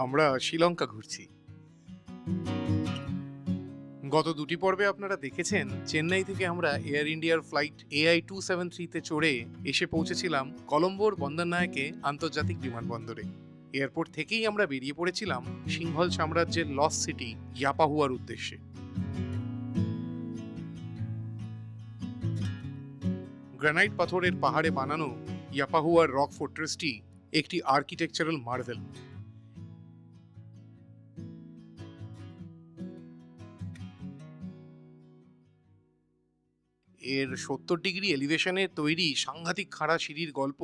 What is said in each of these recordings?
আমরা শ্রীলঙ্কা ঘুরছি। গত দুটি পর্বে আপনারা দেখেছেন চেন্নাই থেকে আমরা এয়ার ইন্ডিয়ার ফ্লাইট AI-273-তে চড়ে এসে পৌঁছেছিলাম কলম্বোর বন্দরনায়েকে আন্তর্জাতিক বিমানবন্দরে। এয়ারপোর্ট থেকেই আমরা বেরিয়ে পড়েছিলাম সিংহল সাম্রাজ্যের লস্ট সিটি ইয়াপাহুয়ার উদ্দেশ্যে। গ্রানাইট পাথরের পাহাড়ে বানানো ইয়াপাহুয়ার রক ফোর্ট্রেসটি একটি আর্কিটেকচারাল মার্ভেল। এর 70 ডিগ্রি এলিভেশনে তৈরি সাংঘাতিক খাড়া সিঁড়ির গল্প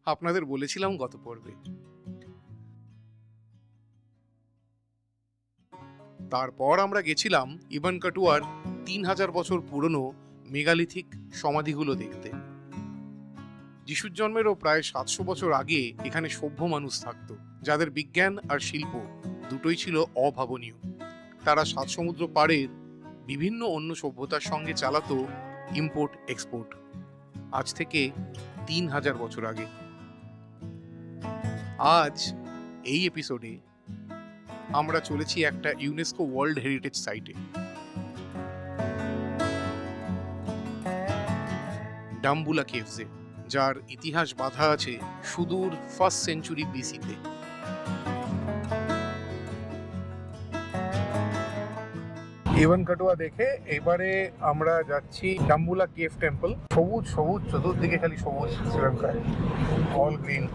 আপনাদের বলেছিলাম গত পর্বে। তারপর আমরা গেছিলাম ইবান কাটুয়ার 3000 বছর পুরনো মেগালিথিক সমাধিগুলো দেখতে। যিশুর জন্মেরও প্রায় 700 বছর আগে এখানে সভ্য মানুষ থাকত, যাদের বিজ্ঞান আর শিল্প দুটোই ছিল অভাবনীয়। তারা 7 সমুদ্র পাড়ের বিভিন্ন অন্য সভ্যতার সঙ্গে চালাতো ইম্পোর্ট এক্সপোর্ট, আজ থেকে 3000 বছর আগে। আজ এই এপিসোডে আমরা চলেছি একটা ইউনেস্কো ওয়ার্ল্ড হেরিটেজ সাইটে, ডাম্বুলা কেভসে, যার ইতিহাস বাঁধা আছে সুদূর 1st সেঞ্চুরি BC-তে। ইবান কাটুয়া দেখে এবারে আমরা যাচ্ছি ডাম্বুলা কেভ টেম্পল। সবুজ সবুজ, চতুর্দিকে খালি সবুজ শ্রীলঙ্কায়, অল গ্রিন।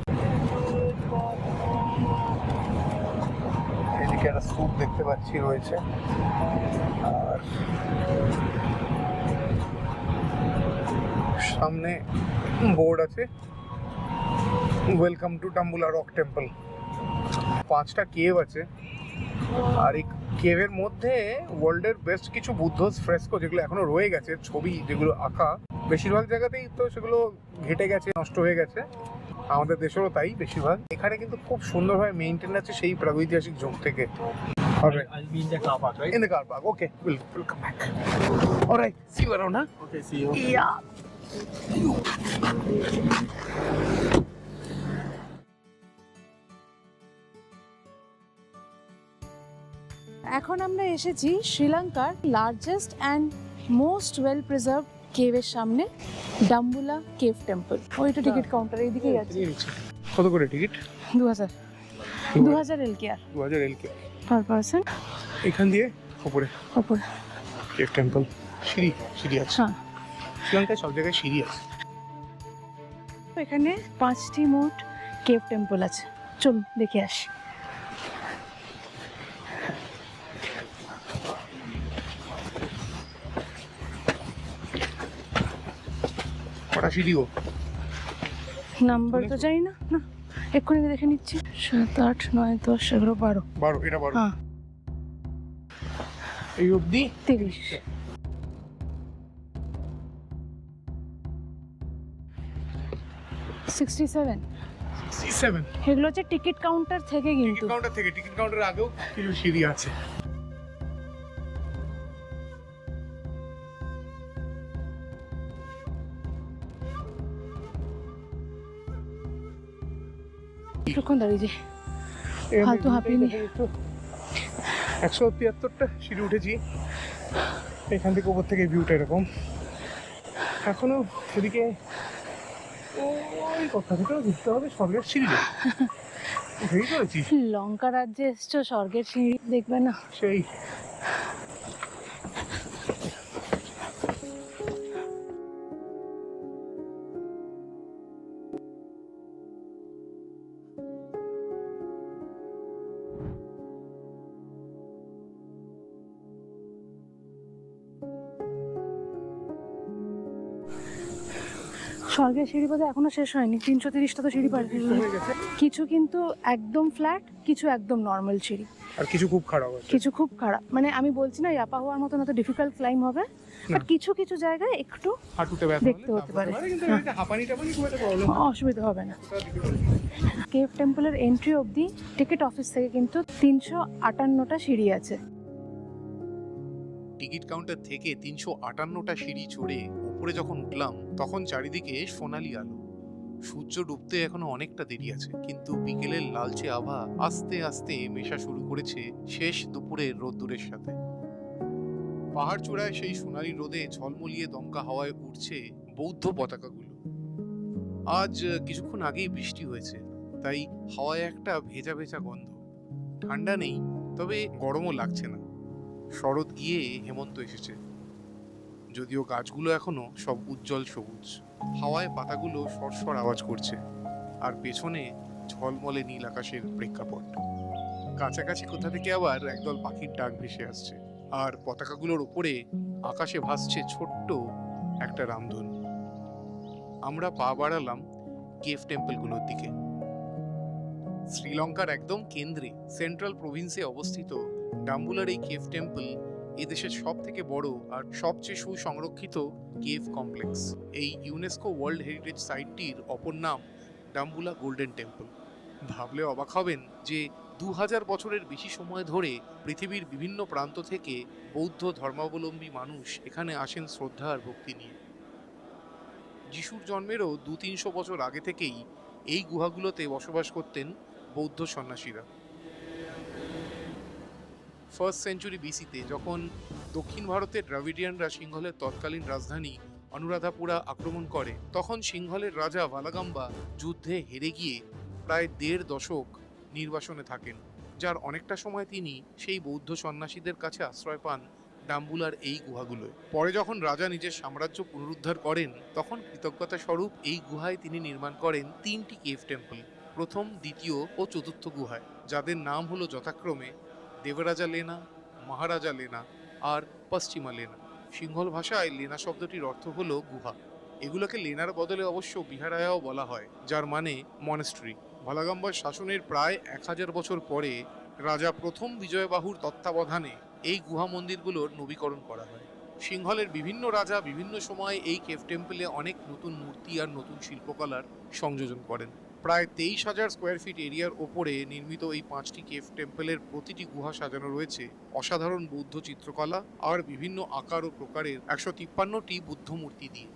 এদিকে একটা স্তূপ দেখতে পাচ্ছি রয়েছে, আর সামনে বোর্ড আছে welcome to Dambulla rock temple. 5টা কেভ আছে, আর এই কেভের মধ্যে ওয়ার্ল্ডের বেস্ট কিছু বুদ্ধ ফ্রেস্কো যেগুলো এখনো রয়ে গেছে, ছবি যেগুলো আঁকা, বেশিরভাগ জায়গাতেই তো সেগুলো ঘেটে গেছে, নষ্ট হয়ে গেছে, আমাদের দেশেরও তাই বেশিরভাগ। এখানে কিন্তু খুব সুন্দরভাবে মেইনটেইন আছে সেই প্রাগৈতিহাসিক যুগ থেকে। I'll be in the car park, right? In the car park, okay, we'll come back. All right, see you around, huh? Okay, see you. Yeah. এখন আমরা এসেছি শ্রীলঙ্কার largest and most well preserve কেভের সামনে, ডাম্বুলা কেভ টেম্পল। ওইটা ticket counter এইদিকেই আছে। কত করে ticket? 2000 LKR 2000 LKR per person. এখান দিয়ে উপরে ওপরে কেভ টেম্পল, সিঁড়ি আছে। হ্যাঁ, শ্রীলঙ্কায় সব জায়গায় সিঁড়ি আছে। এখানে 5টি মোট কেভ টেম্পল আছে, চলুন দেখে আসি। কটা সিঁড়িও? নাম্বার তো জানি না, না এক্ষুনি দেখে নিচ্ছি। 7, 8, 9, 10, 11, 12। 12, এটা 12। হ্যাঁ, এই অবধি 30। 67। 67। এগুলো হচ্ছে টিকিট কাউন্টার থেকে, টিকিট কিন্তু কাউন্টার থেকে, টিকিট কাউন্টারের আগেও কিছু সিঁড়ি আছে। কিছুক্ষণ দাঁড়িয়ে যে ফালতু হাঁপিনি। 173টা সিঁড়ি উঠেছি, এখান থেকে উপর থেকে ভিউটা এরকম। এখনো এদিকে ওই কথা থেকেও ঘুরতে হবে স্বর্গের সিঁড়ি। উঠেই করেছি, লঙ্কা রাজ্যে এসছো, স্বর্গের সিঁড়ি দেখবে না? সেই স্বর্গের সিঁড়ি বোধহয় এখনো শেষ হয়নি, 330টা তো সিঁড়ি পার হয়ে গেছে কিছু কিন্তু একদম ফ্ল্যাট, কিছু একদম নর্মাল সিঁড়ি, আর কিছু খুব খারাপ আছে। কিছু খুব খারাপ। মানে আমি বলছি না ইয়াপা হওয়ার মতন অত ডিফিকাল্ট ক্লাইম হবে, বাট কিছু কিছু জায়গায় একটু হাঁটুতে ব্যথা দেখতে হতে পারে, কিন্তু এটা হাঁপানি টাপানি খুব একটা প্রবলেম অসুবিধা হবে না। কেভ টেম্পলের এন্ট্রি অবধি টিকিট অফিস থেকে কিন্তু 358টা সিঁড়ি আছে। টিকিট কাউন্টার থেকে 358টা সিঁড়ি চড়ে উপরে যখন উঠলাম তখন চারিদিকে সোনালি আলো। সূর্য ডুবতে এখনো অনেকটা দেরি আছে, কিন্তু বিকেলের লালচে আভা আস্তে আস্তে মেশা শুরু করেছে শেষ দুপুরের রোদ্দুরের সাথে। পাহাড় চূড়ায় সেই সোনালি রোদে ঝলমলিয়ে দমকা হাওয়ায় উঠছে বৌদ্ধ পতাকাগুলো। আজ কিছুক্ষণ আগেই বৃষ্টি হয়েছে, তাই হাওয়ায় একটা ভেজা ভেজা গন্ধ। ঠান্ডা নেই, তবে গরমও লাগছে না। শরৎ গিয়ে হেমন্ত এসেছে, যদিও গাছগুলো এখনো সব উজ্জ্বল সবুজ। হাওয়ায় পাতাগুলো সরসর আওয়াজ করছে, আর পেছনে ঝলমলে নীল আকাশের প্রেক্ষাপট। কাছাকাছি কোথা থেকে আবার একদল পাখির ডাক ভেসে আসছে, আর পতাকাগুলোর উপরে আকাশে ভাসছে ছোট্ট একটা রামধনু। আমরা পা বাড়ালাম কেভ টেম্পলগুলোর দিকে। শ্রীলঙ্কার একদম কেন্দ্রে সেন্ট্রাল প্রভিন্সে অবস্থিত ডাম্বুলার এই কেভ টেম্পল এদেশের সব থেকে বড় আর সবচেয়ে সুসংরক্ষিত কেভ কমপ্লেক্স। এই ইউনেস্কো ওয়ার্ল্ড হেরিটেজ সাইটটির অপর নাম ডাম্বুলা গোল্ডেন টেম্পল। ভাবলে অবাক হবেন যে 2000 বছরের বেশি সময় ধরে পৃথিবীর বিভিন্ন প্রান্ত থেকে বৌদ্ধ ধর্মাবলম্বী মানুষ এখানে আসেন শ্রদ্ধা আর ভক্তি নিয়ে। যিশুর জন্মেরও 200-300 বছর আগে থেকেই এই গুহাগুলোতে বসবাস করতেন বৌদ্ধ সন্ন্যাসীরা। ফার্স্ট সেঞ্চুরি বিসিতে যখন দক্ষিণ ভারতের দ্রাবিডিয়ানরা সিংহলের তৎকালীন রাজধানী অনুরাধাপুরা আক্রমণ করে, তখন সিংহলের রাজা ভালাগাম্বা যুদ্ধে হেরে গিয়ে প্রায় 1.5 দশক নির্বাসনে থাকেন, যার অনেকটা সময় তিনি সেই বৌদ্ধ সন্ন্যাসীদের কাছে আশ্রয় পান ডাম্বুলার এই গুহাগুলোয়। পরে যখন রাজা নিজের সাম্রাজ্য পুনরুদ্ধার করেন, তখন কৃতজ্ঞতা স্বরূপ এই গুহায় তিনি নির্মাণ করেন 3টি কেভ টেম্পল, প্রথম, দ্বিতীয় ও চতুর্থ গুহায়, যাদের নাম হলো যথাক্রমে দেবরাজা লেনা, মহারাজা লেনা আর পশ্চিমা লেনা। সিংহল ভাষায় লেনা শব্দটির অর্থ হলো গুহা। এগুলোকে লেনার বদলে অবশ্য বিহারায়াও বলা হয়, যার মানে মনেস্ট্রি। ভালাগাম্বার শাসনের প্রায় 1000 বছর পরে রাজা প্রথম বিজয়বাহুর তত্ত্বাবধানে এই গুহা মন্দিরগুলোর নবীকরণ করা হয়। সিংহলের বিভিন্ন রাজা বিভিন্ন সময় এই কেভ টেম্পলে অনেক নতুন মূর্তি আর নতুন শিল্পকলার সংযোজন করেন। প্রায় 23,000 স্কোয়ার ফিট এরিয়ার ওপরে নির্মিত এই 5টি কেভ টেম্পলের প্রতিটি গুহা সাজানো রয়েছে অসাধারণ বৌদ্ধ চিত্রকলা আর বিভিন্ন আকার ও প্রকারের 153টি বুদ্ধ মূর্তি দিয়ে।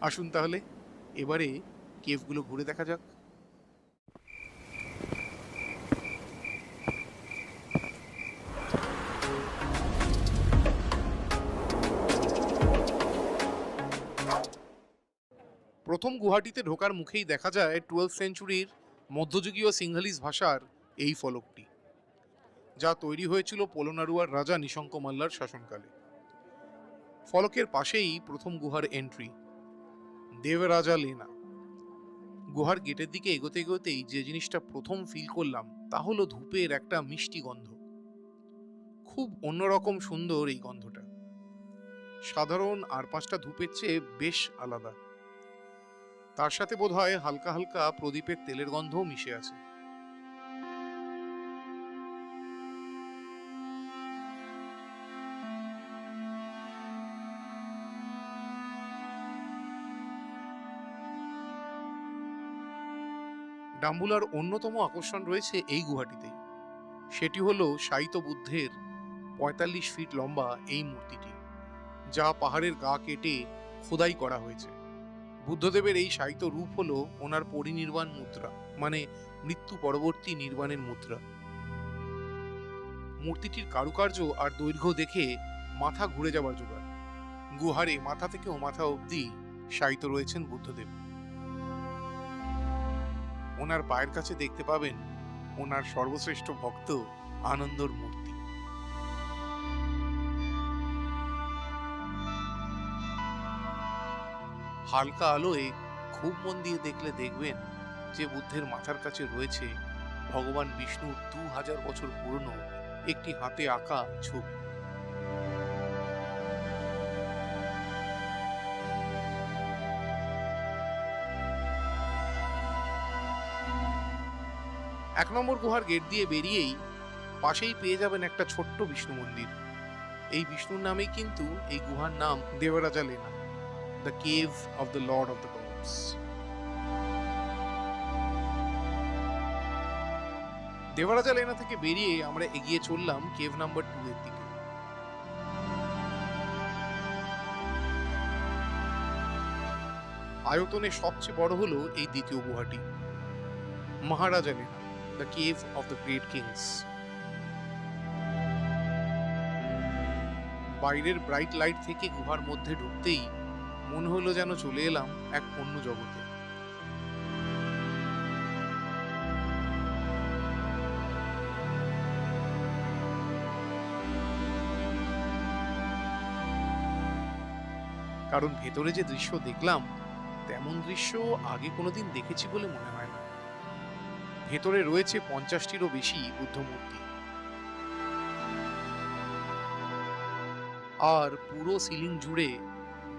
আসুন তাহলে এবারে কেভগুলো ঘুরে দেখা যাক। প্রথম গুহাটিতে ঢোকার মুখেই দেখা যায় 12th সেঞ্চুরির মধ্যযুগীয় সিংহলিজ ভাষার এই ফলকটি, যা তৈরি হয়েছিল পোলোনারুয়ার রাজা নিশঙ্ক মাল্লার শাসনকালে। ফলকের পাশেই প্রথম গুহার এন্ট্রি, দেবরাজা লেনা। গুহার গেটের দিকে এগোতে এগোতেই যে জিনিসটা প্রথম ফিল করলাম তা হলো ধূপের একটা মিষ্টি গন্ধ। খুব অন্যরকম সুন্দর এই গন্ধটা, সাধারণ আর 5টা ধূপের চেয়ে বেশ আলাদা। তার সাথে বোধহয় হালকা হালকা প্রদীপের তেলের গন্ধও মিশে আছে। ডাম্বুলার অন্যতম আকর্ষণ রয়েছে এই গুহাটিতেই। সেটি হলো শায়িত বুদ্ধের 45 ফিট লম্বা এই মূর্তিটি, যা পাহাড়ের গা কেটে খোদাই করা হয়েছে। বুদ্ধদেবের এই শায়িত রূপ হলো ওনার পরিনির্বাণ মুদ্রা, মানে মৃত্যু পরবর্তী নির্বাণের মুদ্রা। মূর্তিটির কারুকার্য আর দৈর্ঘ্য দেখে মাথা ঘুরে যাবার জোগাড়। গুহারে মাথা থেকে ও মাথা অবধি শায়িত রয়েছেন বুদ্ধদেব। ওনার পায়ের কাছে দেখতে পাবেন ওনার সর্বশ্রেষ্ঠ ভক্ত আনন্দর মূর্তি। হালকা আলোয় খুব মন দিয়ে দেখলে দেখবেন যে বুদ্ধের মাথার কাছে রয়েছে ভগবান বিষ্ণুর 2000 বছর পুরনো একটি হাতে আঁকা ছবি। 1 নম্বর গুহার গেট দিয়ে বেরিয়েই পাশেই পেয়ে যাবেন একটা ছোট্ট বিষ্ণু মন্দির। এই বিষ্ণুর নামেই কিন্তু এই গুহার নাম Devaraja Lena, the cave of the lord of the gods. Devaraja Lena থেকে বেরিয়ে আমরা এগিয়ে চললাম কেভ নাম্বার 2 এর দিকে। আয়তনে সবচেয়ে বড় হলো এই দ্বিতীয় গুহাটি, Maharaja Lena, the cave of the great kings. বাইরের ব্রাইট লাইট থেকে গুহার মধ্যে ঢুকতেই মনে হলো যেন চলে এলাম এক অন্য জগতে। কারণ ভেতরে যে দৃশ্য দেখলাম তেমন দৃশ্য আগে কোনোদিন দেখেছি বলে মনে হয় না। ভেতরে রয়েছে 50টিরও বেশি বুদ্ধ মূর্তি, আর পুরো সিলিং জুড়ে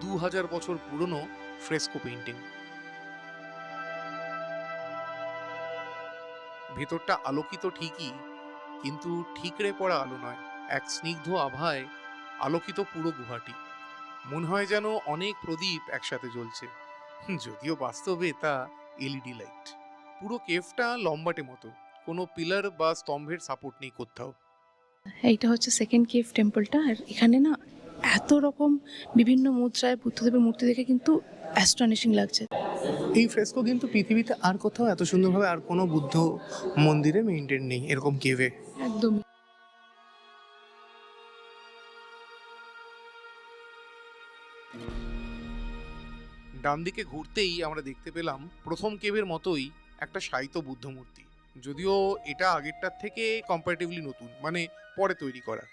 2000 বছর পুরনো ফ্রেস্কো পেইন্টিং। ভেতরটা আলোকিত ঠিকই, কিন্তু ঠিকরে পড়া আলো নয়, এক স্নিগ্ধ আভায় আলোকিত পুরো গুহাটি। মনে হয় যেন অনেক প্রদীপ একসাথে জ্বলছে, যদিও বাস্তবে তা এলইডি লাইট। পুরো কেভটা লম্বাটে মতো, কোনো পিলার বা স্তম্ভের সাপোর্ট নেই কোথাও। এইটা হচ্ছে সেকেন্ড কেভ টেম্পলটা, আর এখানে না এত রকম বিভিন্ন মুদ্রায় বুদ্ধদেবের মূর্তি দেখে কিন্তু অ্যাস্টনিশিং লাগছে। এই ফ্রেস্কো কিন্তু পৃথিবীতে আর কোথাও এত সুন্দরভাবে আর কোনো বুদ্ধ মন্দিরে মেইনটেইন নেই এরকম কেভে। একদমই। ডান দিকে ঘুরতেই আমরা দেখতে পেলাম প্রথম কেভের মতোই একটা শায়িত বুদ্ধ মূর্তি, যদিও এটা আগেরটার থেকে কম্পারেটিভলি নতুন, মানে পরে তৈরি করা।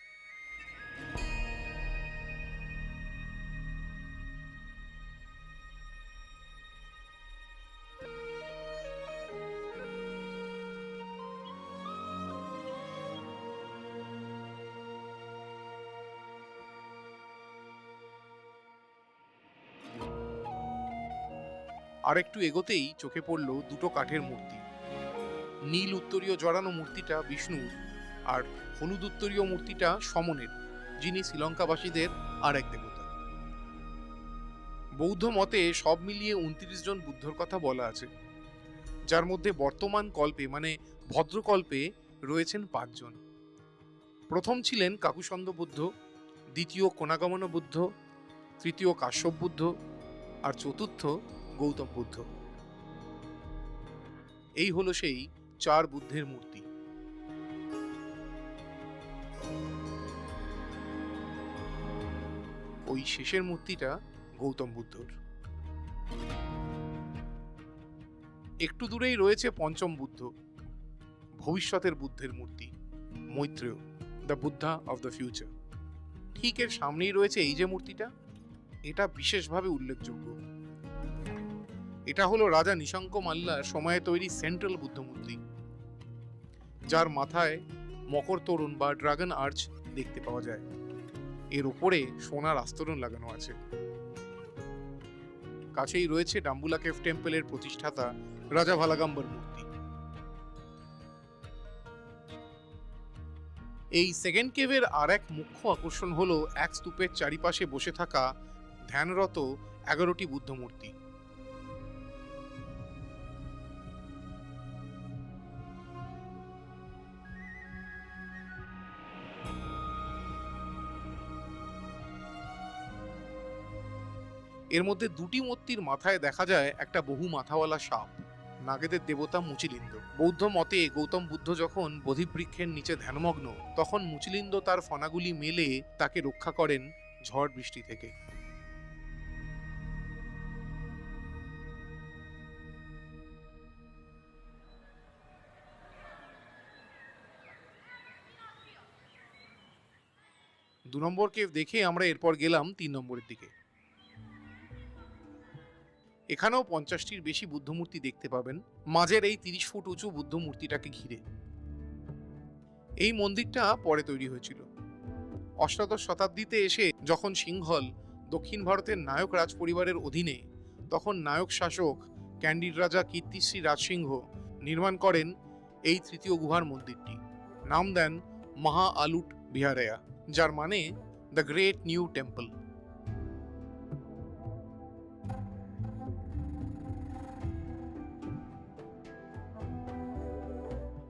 আর একটু এগোতেই চোখে পড়ল দুটো কাঠের মূর্তি। নীল উত্তরীয় জড়ানো মূর্তিটা বিষ্ণুর, আর হলুদ উত্তরীয় মূর্তিটা সমনের, যিনি শ্রীলঙ্কাবাসীদের আর এক দেবতা। বৌদ্ধ মতে সব মিলিয়ে 29 জন বুদ্ধর কথা বলা আছে, যার মধ্যে বর্তমান কল্পে মানে ভদ্রকল্পে রয়েছেন 5 জন। প্রথম ছিলেন কাকুসন্দ বুদ্ধ, দ্বিতীয় কোনাগমন বুদ্ধ, তৃতীয় কাশ্যপ বুদ্ধ, আর চতুর্থ গৌতম বুদ্ধ। এই হলো সেই 4 বুদ্ধের মূর্তি। ওই শেষের মূর্তিটা গৌতম বুদ্ধর। একটু দূরেই রয়েছে পঞ্চম বুদ্ধ, ভবিষ্যতের বুদ্ধের মূর্তি, Maitreya, the Buddha of the future. ঠিক এর সামনেই রয়েছে এই যে মূর্তিটা, এটা বিশেষভাবে উল্লেখযোগ্য। এটা হলো রাজা নিশাঙ্ক মাল্লার সময়ে তৈরি সেন্ট্রাল বুদ্ধ মূর্তি, যার মাথায় মকর তরুণ বা ড্রাগন আর্চ দেখতে পাওয়া যায়। এর উপরে সোনার আস্তরণ লাগানো আছে। কাছেই রয়েছে ডাম্বুলা কেভ টেম্পলের প্রতিষ্ঠাতা রাজা ভালাগাম্বার মূর্তি। এই সেকেন্ড কেভের আর এক মুখ্য আকর্ষণ হলো এক স্তূপের চারিপাশে বসে থাকা ধ্যানরত 11টি বুদ্ধ মূর্তি। এর মধ্যে 2টি মূর্তির মাথায় দেখা যায় একটা বহু মাথাওয়ালা সাপ, নাগেদের দেবতা মুচিলিন্দ। বৌদ্ধ মতে গৌতম বুদ্ধ যখন বোধিবৃক্ষের নিচে ধ্যানমগ্ন, তখন মুচিলিন্দ তার ফণাগুলি মেলে তাকে রক্ষা করেন ঝড় বৃষ্টি থেকে। দু নম্বর কেভ দেখে আমরা এরপর গেলাম 3 নম্বরের দিকে। এখানেও 50টির বেশি বুদ্ধ মূর্তি দেখতে পাবেন, মাঝের এই 30 ফুট উঁচু বুদ্ধ মূর্তিটাকে ঘিরে। এই মন্দিরটা পরে তৈরি হয়েছিল। অষ্টাদশ শতাব্দীতে এসে যখন সিংহল দক্ষিণ ভারতের নায়ক রাজ পরিবারের অধীনে, তখন নায়ক শাসক ক্যান্ডিড রাজা কীর্তিশ্রী রাজসিংহ নির্মাণ করেন এই তৃতীয় গুহার মন্দিরটি। নাম দেন মহা আলুট বিহারেয়া, যার মানে দ্য গ্রেট নিউ টেম্পল।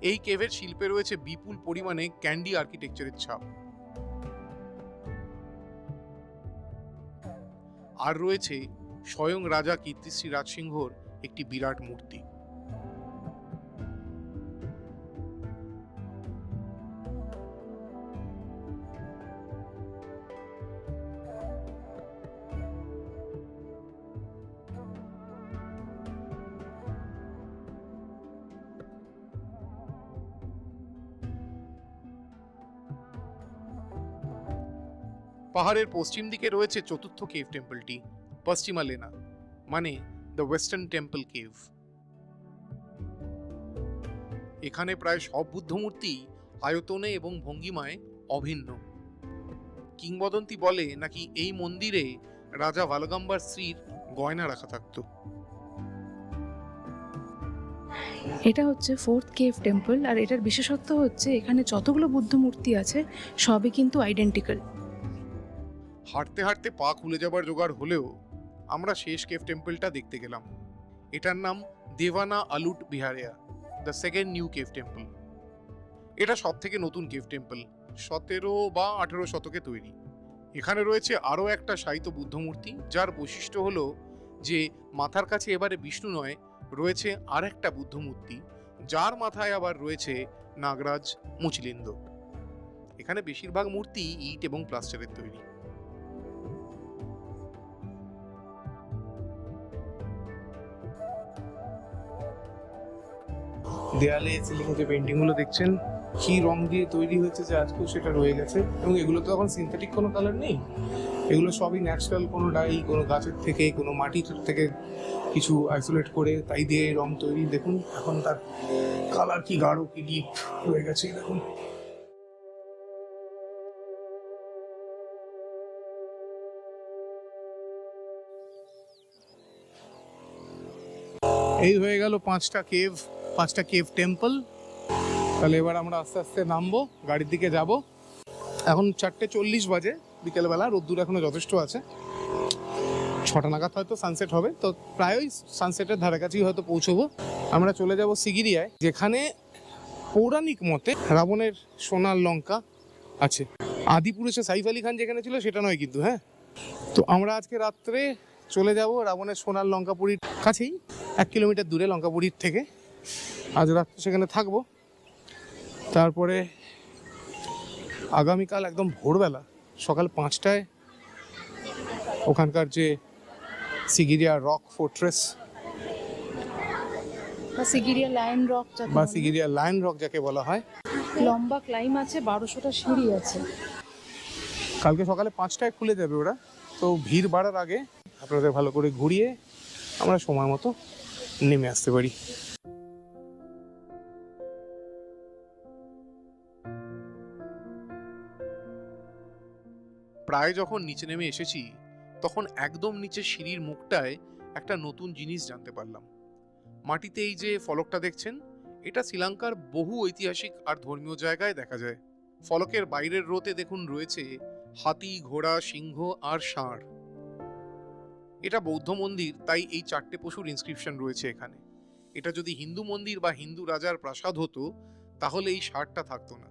এই কেভের শিল্পে রয়েছে বিপুল পরিমাণে ক্যান্ডি আর্কিটেকচারের ছাপ। আর রয়েছে স্বয়ং রাজা কীর্তিশ্রী রাজসিংহর একটি বিরাট মূর্তি। পাহাড়ের পশ্চিম দিকে রয়েছে চতুর্থ কেভ টেম্পলটি, পশ্চিমা লেনা, মানে দ্য ওয়েস্টার্ন টেম্পল কেভ। এখানে প্রায় সব বুদ্ধ মূর্তি আয়তনে এবং ভঙ্গিমায় অভিন্ন। কিংবদন্তি বলে নাকি এই মন্দিরে রাজা ভালগাম্বার স্ত্রীর গয়না রাখা থাকতো। এটা হচ্ছে ফোর্থ কেভ টেম্পল, আর এটার বিশেষত্ব হচ্ছে এখানে যতগুলো বুদ্ধ মূর্তি আছে সবই কিন্তু আইডেন্টিক্যাল। হাঁটতে হাঁটতে পা খুলে যাবার জোগাড় হলেও আমরা শেষ কেভ টেম্পলটা দেখতে গেলাম। এটার নাম Devana Alut Viharaya, the second new cave temple. এটা সব থেকে নতুন কেভ টেম্পল, 17 বা 18 শতকে তৈরি। এখানে রয়েছে আরও একটা শায়িত বুদ্ধ মূর্তি, যার বৈশিষ্ট্য হলো যে মাথার কাছে এবারে বিষ্ণু নয়, রয়েছে আর একটা বুদ্ধ মূর্তি, যার মাথায় আবার রয়েছে নাগরাজ মুচিলিন্দ। এখানে বেশিরভাগ মূর্তি ইট এবং প্লাস্টারের তৈরি। দেয়ালে সিলিং যে পেন্টিং গুলো দেখছেন কি রং দিয়ে তৈরি হয়েছে যে আজকেও সেটা রয়ে গেছে। এবং এগুলো তো এখন সিনথেটিক কোনো কালার নেই, এগুলো সবই ন্যাচারাল, কোনো ডাই, কোনো গাছের থেকে, কোনো মাটির থেকে কিছু আইসোলেট করে তাই দিয়ে রং তৈরি। দেখুন এখন তার কালার কি গাঢ়, কি ডিপ হয়ে গেছে দেখুন। এই হয়ে গেল 5টা কেভ টেম্পল। তাহলে এবার আমরা আস্তে আস্তে নামবো, গাড়ির দিকে যাব। এখন 4:40 বাজে বিকেলবেলা, রোদ্দুর এখনো যথেষ্ট আছে। 6টা নাগাদ হয়তো সানসেট হবে, তো প্রায়ই সানসেটের ধারাকাছেই হয়তো পৌঁছবো। আমরা চলে যাব সিগিরিয়ায়, যেখানে পৌরাণিক মতে রাবণের সোনার লঙ্কা আছে। আদিপুরুষে সাইফ আলী খান যেখানে ছিল সেটা নয় কিন্তু, হ্যাঁ। তো আমরা আজকে রাত্রে চলে যাব রাবণের সোনার লঙ্কাপুরীর কাছেই, 1 কিলোমিটার দূরে লঙ্কাপুরীর থেকে। আজ রাত্রে সেখানে থাকবো। তারপরে আগামীকাল একদম ভোরবেলা সকাল 5টায় ওখানকার যে সিগিরিয়া রক ফোর্ট্রেস বা সিগিরিয়া লায়ন রক, বা সিগিরিয়া লায়ন রক যাকে বলা হয়, লম্বা ক্লাইম আছে, 1200টা সিঁড়ি আছে। কালকে সকালে 5টায় খুলে যাবে ওরা। তো ভিড় বাড়ার আগে আপনাদের ভালো করে ঘুরিয়ে আমরা সময় মতো নেমে আসতে পারি। প্রায় যখন নিচে নেমে এসেছি তখন একদম নিচে সিঁড়ির মুখটায় একটা নতুন জিনিস জানতে পারলাম। মাটিতে এই যে ফলকটা দেখছেন, এটা শ্রীলঙ্কার বহু ঐতিহাসিক আর ধর্মীয় জায়গায় দেখা যায়। ফলকের বাইরের রোতে দেখুন রয়েছে হাতি, ঘোড়া, সিংহ আর ষাঁড়। এটা বৌদ্ধ মন্দির, তাই এই 4টে পশুর ইনস্ক্রিপশন রয়েছে এখানে। এটা যদি হিন্দু মন্দির বা হিন্দু রাজার প্রাসাদ হতো তাহলে এই ষাঁড়টা থাকতো না,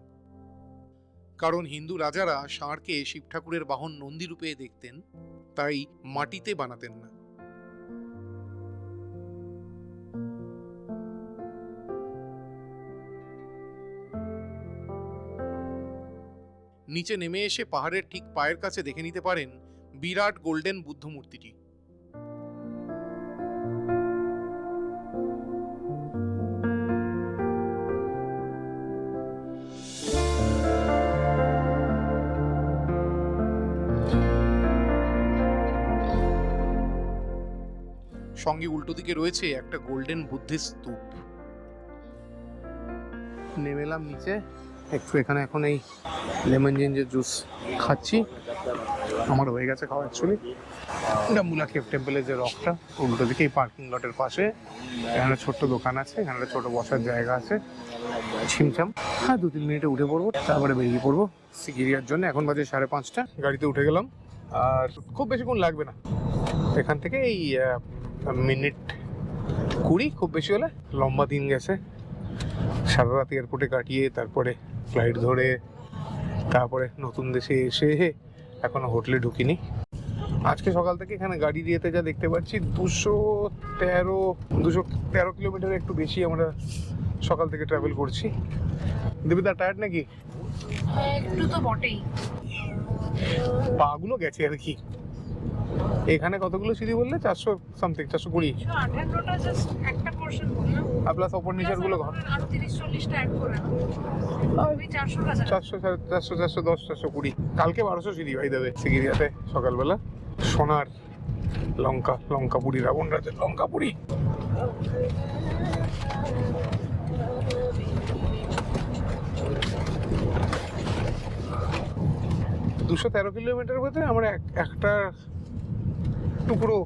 কারণ হিন্দু রাজারা ষাঁড়কে শিব ঠাকুরের বাহন নন্দী রূপে দেখতেন, তাই মাটিতে বানাতেন না। নিচে নেমে এসে পাহাড়ের ঠিক পায়ের কাছে দেখে নিতে পারেন বিরাট গোল্ডেন বুদ্ধ মূর্তিটি। সঙ্গে উল্টো দিকে রয়েছে একটা গোল্ডেন বুদ্ধিস্ট স্তূপ। নেমেলাম নিচে একটু, এখানে এখন এই লেমন জিঞ্জার জুস খাচ্ছি। আমার হয়ে গেছে খাওয়া অ্যাকচুয়ালি। ডাম্বুলা কেভ টেম্পলের যে রকটা উল্টো দিকে এই পার্কিং লটের পাশে এখানে ছোট্ট দোকান আছে, এখানে একটা ছোট বসার জায়গা আছে, ছিমছাম। হ্যাঁ 2-3 মিনিটে উঠে পড়বো, তারপরে বেরিয়ে পড়বো সিগিরিয়ার জন্য। এখন বাজে 5:30, গাড়িতে উঠে গেলাম আর খুব বেশিক্ষণ লাগবে না, এখান থেকে এই মিনিট 20 খুব বেশি হলে। লম্বা দিন গেছে, সারা রাত এয়ারপোর্টে কাটিয়ে তারপরে ফ্লাইট ধরে তারপরে নতুন দেশে এসে এখনো হোটেলে ঢুকিনি। আজকে সকাল থেকে এখানে গাড়ি দিয়েতে যা দেখতে পাচ্ছি 213 কিলোমিটার একটু বেশি আমরা সকাল থেকে ট্রাভেল করছি। দেবিদা টায়ার্ড নাকি? একটু তো বটেই। পাগুলো গেছে আর কি। এখানে কতগুলো সিঁড়ি বললে? 400 সামথিং, 420। 18টা জাস্ট একটা পোরশন বললাম, আর প্লাস ওপর নিচের গুলো ঘর আরো 30-40টা অ্যাড করে না, ওই 400 কাছে। 400, 450, 410, 420। কালকে 1200 সিঁড়ি ভাই দেবে সিগিরিয়াতে সকালবেলা। সোনার লঙ্কা, লঙ্কা পুরি, রাবণ রাজের লঙ্কা পুরি। দুশো 13 কিলোমিটার মধ্যে আমরা একটা টুকরো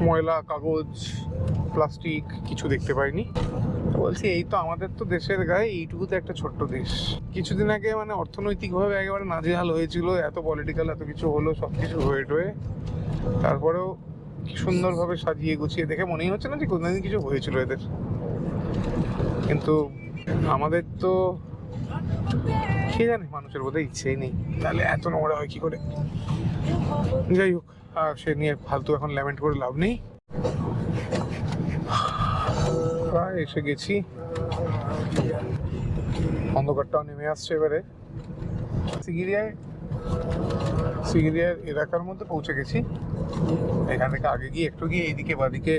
ময়লা, কাগজ, প্লাস্টিক কিছু দেখতে পাইনি। বলছি এই তো আমাদের তো দেশের গায়ে এইটুকু তো একটা ছোট্ট দেশ। কিছুদিন আগে মানে অর্থনৈতিকভাবে একেবারে নাজেহাল হয়েছিল, এত পলিটিক্যাল এত কিছু হলো, সব কিছু হয়ে টয়ে তারপরেও কি সুন্দরভাবে সাজিয়ে গুছিয়ে দেখে মনেই হচ্ছে না যে কোনদিন কিছু হয়েছিল এদের। কিন্তু আমাদের তো কে জানে, মানুষের বোধহয় ইচ্ছেই নেই, তাহলে এত নোংরা হয় কি করে। যাই হোক, সে নিয়ে ফালতু এখন ল্যামেন্ট করে লাভ নেই। প্রায় এসে গেছি, অন্ধকারটাও নেমে আসছে এবারে। সিগিরিয়ার এলাকার মধ্যে পৌঁছে গেছি। এখান থেকে আগে গিয়ে একটু গিয়ে এইদিকে বাদিকে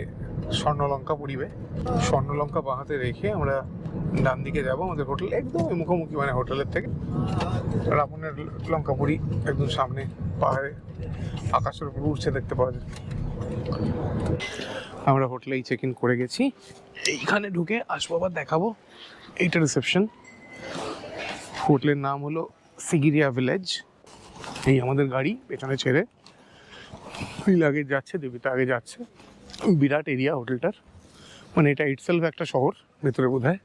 স্বর্ণলঙ্কা পড়িবে, স্বর্ণলঙ্কা বাঁহাতে রেখে আমরা ডান দিকে যাবো আমাদের হোটেল, একদম মুখোমুখি মানে হোটেলের থেকে রাবণের লঙ্কাপুরি একদম সামনে, পাহাড়ে আকাশের উপর উঠছে দেখতে পাওয়া যায়। আমরা হোটেলেই চেক ইন করে গেছি, এইখানে ঢুকে আসবো আবার দেখাবো। এইটা রিসেপশন, হোটেলের নাম হলো সিগিরিয়া ভিলেজ। এই আমাদের গাড়ি পেছনে ছেড়ে হুইল আগে যাচ্ছে, দেবিতা আগে যাচ্ছে। বিরাট এরিয়া হোটেলটার, মানে এটা ইটসেলফ একটা শহর ভেতরে বোধ হয়।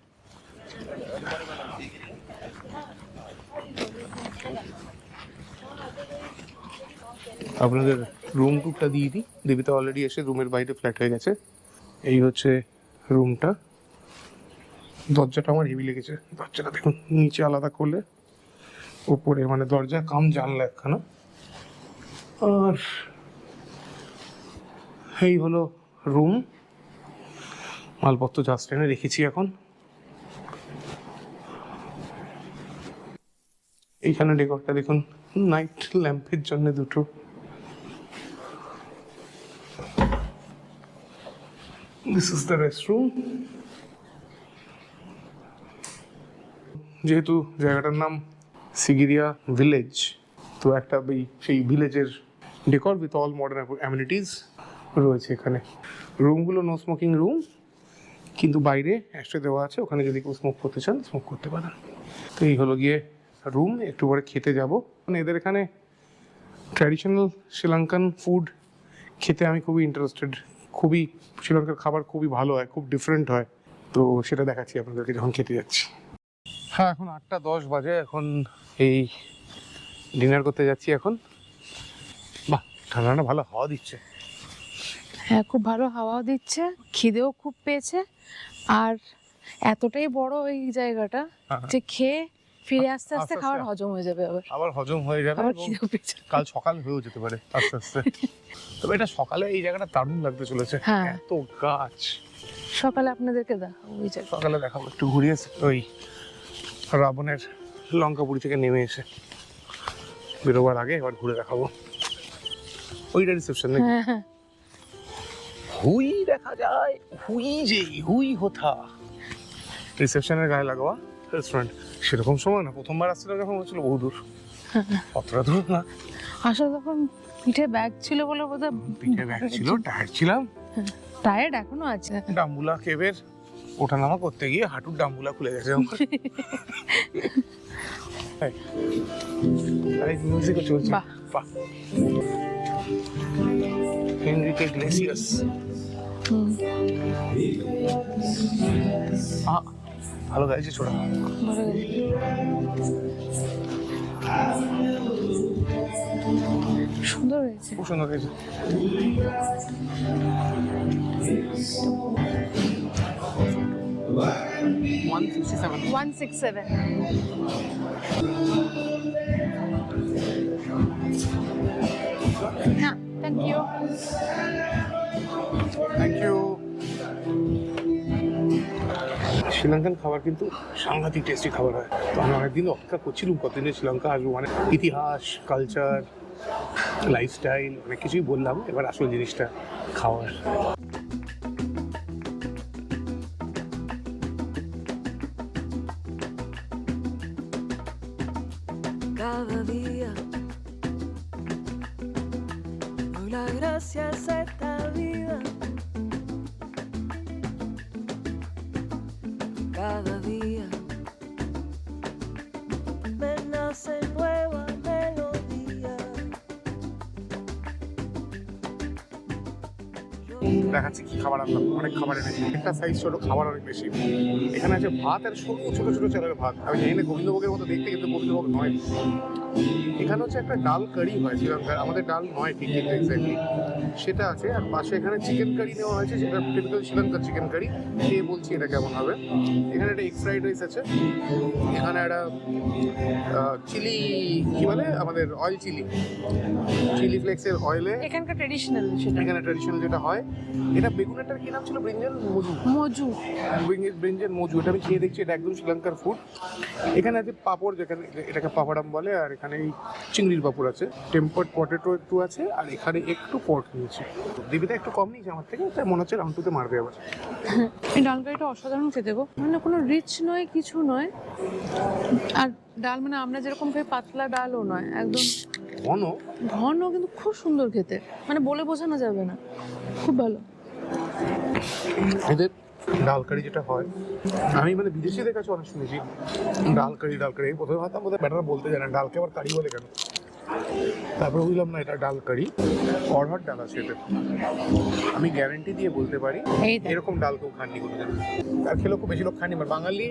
আপনাদের রুম টুকটা দিয়ে দিই, দেবিতা অলরেডি এসে রুমের বাইরে ফ্ল্যাট হয়ে গেছে। এই হচ্ছে রুমটা, দরজাটা আমার হেভি লেগেছে। দরজাটা দেখুন, নিচে আলাদা করলে ওপরে মানে দরজা কাম জানলা একখানা। আর এই হলো রুম, মালপত্র জাস্ট এনে রেখেছি এখন। এইখানে ডেকরটা দেখুন, নাইট ল্যাম্পের জন্য দুটো। This is the restroom. যেহেতু জায়গাটার নাম সিগিরিয়া ভিলেজ, তো একটা সেই ভিলেজের decor with all modern amenities রয়েছে এখানে। রুমগুলো নো স্মোকিং রুম, কিন্তু বাইরে অ্যাশট্রে দেওয়া আছে, ওখানে যদি কেউ স্মোক করতে চান স্মোক করতে পারেন। তো এই হলো গিয়ে রুম। একটু পরে খেতে যাব, মানে এদের এখানে ট্র্যাডিশনাল শ্রীলঙ্কান ফুড খেতে আমি খুবই ইন্টারেস্টেড। খুবই শ্রীলঙ্কার খাবার খুবই ভালো হয়, খুব ডিফারেন্ট হয়, তো সেটা দেখাচ্ছি আপনাদেরকে যখন খেতে যাচ্ছি। হ্যাঁ এখন 8:10 বাজে, এখন এই ডিনার করতে যাচ্ছি এখন। বাহ, ঠান্ডা ভালো হাওয়া দিচ্ছে। হ্যাঁ খুব ভালো হাওয়াও দিচ্ছে, খিদেও খুব পেয়েছে, আর এতটাই বড় এই জায়গাটা যে খেয়ে ফিরে আস্তে আস্তে খাবার হজম হয়ে যাবে, আবার হজম হয়ে যাবে, আবার খিদেও পেয়েছে। কাল সকাল হয়েও যেতে পারে আস্তে আস্তে। তবে এটা সকালে এই জায়গাটা দারুণ লাগতে চলেছে, হ্যাঁ। এত গাছ। সকালে আপনাদেরকে দেখাবো ওই জায়গা, সকালে দেখাবো একটু ঘুরিয়ে, ওই রাবণের লঙ্কাপুরি থেকে নেমে এসে বেরোবার আগে এবার ঘুরে দেখাবো। ওইটা রিসেপশন নাকি? হ্যাঁ হ্যাঁ হুই দেখা যায়, হুই যে হুই হোথা। রিসেপশনের গায়ে লাগোয়া রেস্টুরেন্ট। সেরকম সময় না, প্রথমবার আসছিলাম যখন হচ্ছিল বহু দূর, অতটা দূর না। আসলে তখন পিঠে ব্যাগ ছিল বলে বোধহয়, পিঠে ব্যাগ ছিল, টায়ার্ড ছিলাম। টায়ার্ড এখনো আছে। ডাম্বুলা কেভের ওঠানামা করতে গিয়ে হাঁটুর ডাম্বুলা খুলে গেছে আমার। মিউজিকও চলছে। বাহ। বাহ। Enrique Iglesias. ভালো গাইছে ছোড়া। সুন্দর হয়েছে। খুব সুন্দর গাইছে। One six seven. হ্যাঁ, thank you. Thank you. Sri Lankan খাবার কিন্তু সাংঘাতিক টেস্টি খাবার হয়। তো আমি অনেকদিন অপেক্ষা করছিলাম কতদিনে শ্রীলঙ্কা আসবো, মানে ইতিহাস, কালচার, লাইফস্টাইল অনেক কিছুই বললাম, এবার আসল জিনিসটা খাওয়ার। Cada día doy las gracias a esta vida. Cada día me nace nueva melodía. দেখাচ্ছি কি খাবার আনলাম, অনেক খাবার এনেছি। একটা সাইজ ছোট, খাবার অনেক বেশি। এখানে আছে ভাত আর সরু ছোট ছোট চালের ভাত। আমি জানি না গোবিন্দভোগের মতো দেখতে, কিন্তু গোবিন্দভোগ নয়। এখানে হচ্ছে একটা ডাল কারি হয় শ্রীলঙ্কার, আমাদের ডাল নয় ঠিক কিন্তু এক্স্যাক্টলি, সেটা আছে। আর পাশে এখানে চিকেন কারি নেওয়া হয়েছে, যেটা টিপিক্যাল শ্রীলঙ্কার চিকেন কারি। খেয়ে বলছি এটা কেমন হবে। এখানে একটা এগ ফ্রাইড রাইস আছে, এখানে একটা চিলি, কি বলে আমাদের অয়েল চিলি ফ্লেক্সের অয়েলে এখানকার ট্রেডিশনাল সেটা। এখানে ট্র্যাডিশনাল যেটা হয়, এটা বেগুনেরটার কি নাম ছিল? ব্রিঞ্জাল মজু। মজু। ব্রিঞ্জাল মজু, এটা আমি খেয়ে দেখছি, এটা একদম শ্রীলঙ্কার ফুড। এখানে আছে পাপড়, যেখানে এটাকে পাপড়াম বলে, আর এখানে এই চিংড়ির পাপড় আছে, টেম্পার্ড পটেটো একটু আছে, আর এখানে একটু পট নিয়েছি। দিবিটা একটু কম নিয়েছে আমার থেকে, তাই মনে হচ্ছে রাউন্ড টুতে মারবে আবার। এই ডাল কারিটা অসাধারণ খেতে গো, মানে কোনো রিচ নয়, কিছু নয়। আর ডাল মানে আমরা যেরকম খাই পাতলা ডালও নয়, একদম ঘন ঘন, কিন্তু খুব সুন্দর খেতে, মানে বলে বোঝানো যাবে না, খুব ভালো। এদের ডাল কারি যেটা হয়, আমি মানে বিদেশিদের কাছে অনেক শুনেছি ডাল কারি প্রথমে ভাবতাম বোধহয় ব্যাটারা বলতে জানে ডালকে আবার কারি বলে কেন, তারপরে বুঝলাম না এটা ডাল কারি, অরহর ডাল আছে এতে। আমি গ্যারেন্টি দিয়ে বলতে পারি এই দেখ। এরকম ডাল কেউ খাননি কোনোদিন, আর খেলেও খুব বেশি লোক খাননি। মানে বাঙালি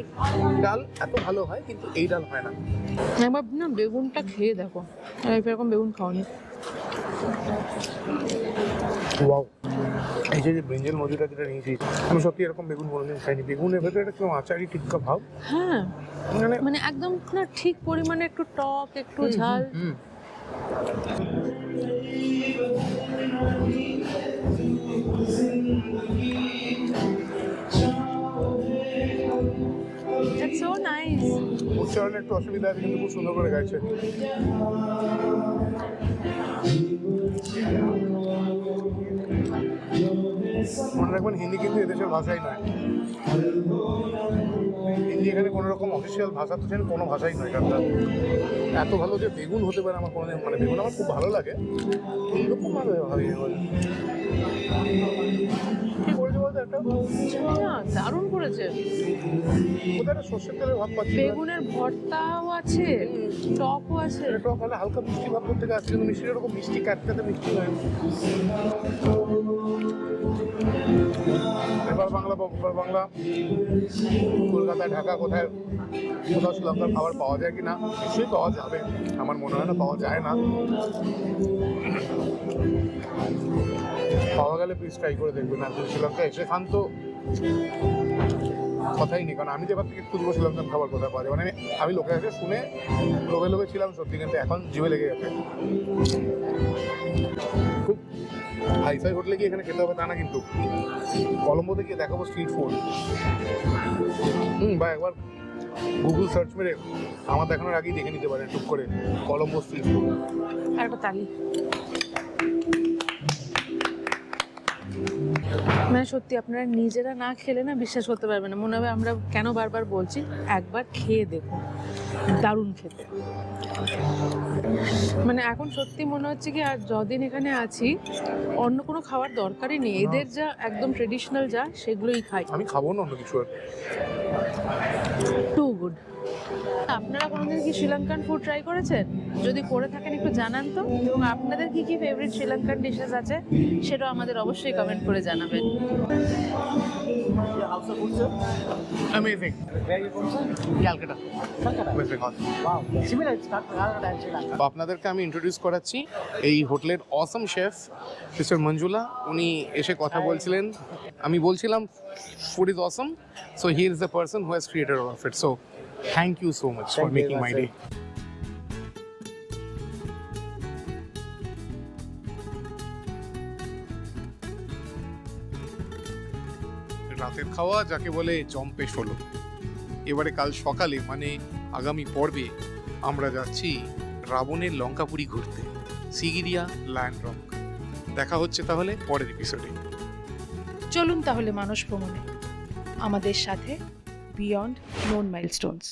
ডাল এত ভালো হয়, কিন্তু এই ডাল হয় না। একবার না বেগুনটা খেয়ে দেখো, এরকম বেগুন খাওনি। ওয়াও, এই যে ব্রিঞ্জাল মজুটা যেটা নিয়েছি, আমি সত্যি এরকম বেগুন কোনোদিন খাইনি। বেগুনের ভেতরে একটা কেমন আচারি টিক্কা ভাব, হ্যাঁ, মানে মানে একদম না ঠিক পরিমাণে, একটু টক, একটু ঝাল। That's so nice. উচ্চারণে একটু অসুবিধা আছে, কিন্তু খুব সুন্দর করে গাইছে। মনে রাখবেন হিন্দি কিন্তু এদেশের ভাষাই নয়। হিন্দি এখানে কোনো রকম অফিসিয়াল ভাষা তো কোনো ভাষাই নয়। এখানটা এত ভালো যে বেগুন হতে পারে আমার কোনোদিন, মানে বেগুন আমার খুব ভালো লাগে, এইরকম ভাবে ভাবি কি করেছে বলতে একটা দারুণ করেছে। কোথায় একটা সর্ষের তেলের ভাব পাচ্ছি, বেগুনের ভর্তাও আছে, টকও আছে। টক হলে হালকা মিষ্টি ভাব করতে আসছে, কিন্তু মিষ্টির এরকম মিষ্টি কাটতে মিষ্টি নয়। এবার বাংলা কলকাতা, ঢাকা, কোথাও শ্রীলঙ্কার খাবার পাওয়া যায় কি না? নিশ্চয়ই পাওয়া যাবে, আমার মনে হয় না পাওয়া যায় না। পাওয়া গেলে প্লিজ ট্রাই করে দেখবেন। আর যদি শ্রীলঙ্কা এসে খান তো কথাই নেই, কারণ আমি যে এবার থেকে খুঁজবো শ্রীলঙ্কান খাবার কোথায় পাওয়া যায়। মানে আমি লোকের কাছে শুনে লোভে ছিলাম সত্যি, কিন্তু এখন জিভে লেগে গেছে। খুব হাইফাই হোটেলে গিয়ে এখানে খেতে হবে তা না, কিন্তু কলম্বোতে গিয়ে দেখাবো স্ট্রিট ফুড। বা একবার গুগল সার্চ মেরে আমার দেখানোর আগেই দেখে নিতে পারেন টুক করে কলম্বো স্ট্রিট ফুড। একটা তালি। মানে সত্যি আপনারা নিজেরা না খেলে না বিশ্বাস করতে পারবেন না, মনে হবে আমরা কেন বারবার বলছি একবার খেয়ে দেখুন। দারুণ খেতে। মানে এখন সত্যি মনে হচ্ছে কি আর যদিন এখানে আছি অন্য কোনো খাবার দরকারই নেই, এদের যা একদম ট্রেডিশনাল যা সেগুলোই খাই। আমি খাবো না অন্য কিছু আর। Two good. আপনারা কোনোদিন কি শ্রীলঙ্কান ফুড ট্রাই করেছেন? যদি করে থাকেন একটু জানান তো, এবং আপনাদের কি কি ফেভারিট শ্রীলঙ্কান ডিশেস আছে সেটাও আমাদের অবশ্যই কমেন্ট করে জানাবেন। Amazing. Where you from, sir? Calcutta, Calcutta. West Bengal. Wow. Similar, it's not Calcutta and Sri Lanka. তো আপনাদেরকে আমি ইন্ট্রোডিউস করাচ্ছি এই হোটেলের অসম শেফ মিস্টার মঞ্জুলা। উনি এসে কথা বলছিলেন, আমি বলছিলাম food is awesome, so he is the person who has created all of it. So thank you so much for Thank you making very my much, day. রাতের খাওয়া যাকে বলে জম্পেশ হলো। এবারে কাল সকালে মানে আগামী পর্বে আমরা যাচ্ছি রাবণের লঙ্কাপুরি ঘুরতে, সিগিরিয়া ল্যান্ড রক। দেখা হচ্ছে তাহলে পরের এপিসোডে। চলুন তাহলে মানস ভ্রমণে আমাদের সাথে বিয়ন্ড নোন মাইলস্টোনস।